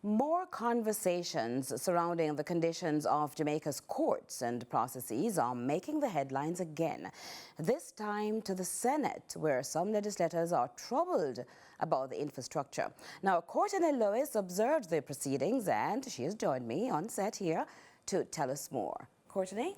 More conversations surrounding the conditions of Jamaica's courts and processes are making the headlines again. This time to the Senate, where some legislators are troubled about the infrastructure. Now, Courtney Lewis observed the proceedings and she has joined me on set here to tell us more. Courtney?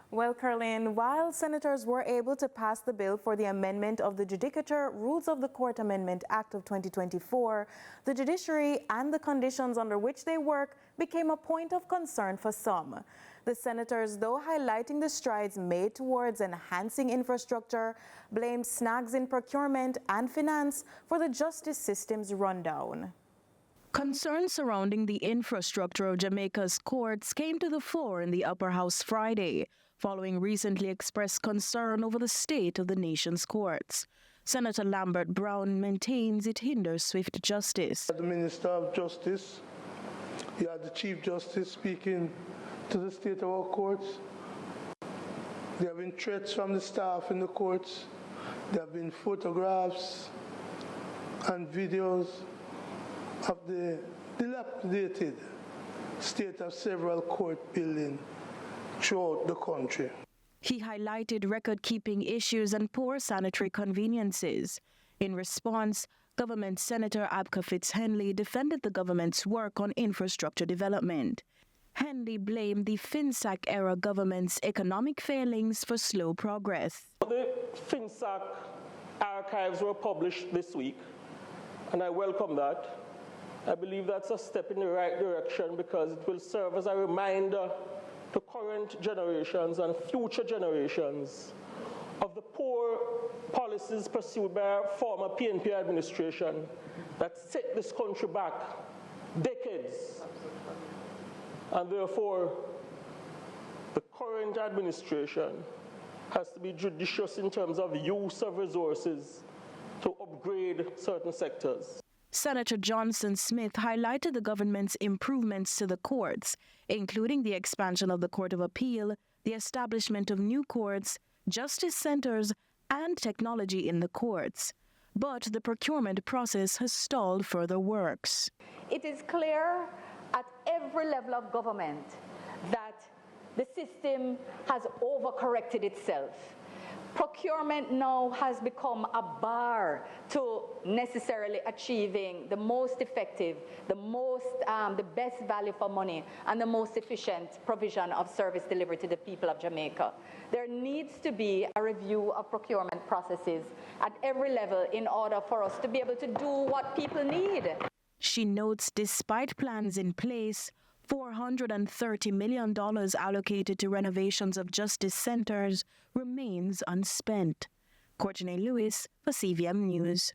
Well, Caroline, while senators were able to pass the bill for the amendment of the Judicature Rules of the Court Amendment Act of 2024, the judiciary and the conditions under which they work became a point of concern for some. The senators, though highlighting the strides made towards enhancing infrastructure, blamed snags in procurement and finance for the justice system's rundown. Concerns surrounding the infrastructure of Jamaica's courts came to the fore in the Upper House Friday, following recently expressed concern over the state of the nation's courts. Senator Lambert Brown maintains it hinders swift justice. The Minister of Justice, you had the Chief Justice speaking to the state of our courts. There have been threats from the staff in the courts. There have been photographs and videos of the dilapidated state of several court buildings throughout the country. He highlighted record-keeping issues and poor sanitary conveniences. In response, Government Senator Abka Fitz-Henley defended the government's work on infrastructure development. Henley blamed the FinSAC-era government's economic failings for slow progress. The FinSAC archives were published this week, and I welcome that. I believe that's a step in the right direction because it will serve as a reminder to current generations and future generations of the poor policies pursued by our former PNP administration that set this country back decades. And therefore, the current administration has to be judicious in terms of use of resources to upgrade certain sectors. Senator Johnson Smith highlighted the government's improvements to the courts, including the expansion of the Court of Appeal, the establishment of new courts, justice centers, and technology in the courts. But the procurement process has stalled further works. It is clear at every level of government that the system has overcorrected itself. Procurement now has become a bar to necessarily achieving the most effective, the best value for money, and the most efficient provision of service delivery to the people of Jamaica. There needs to be a review of procurement processes at every level in order for us to be able to do what people need. She notes despite plans in place, $430 million allocated to renovations of justice centers remains unspent. Courtney Lewis for CVM News.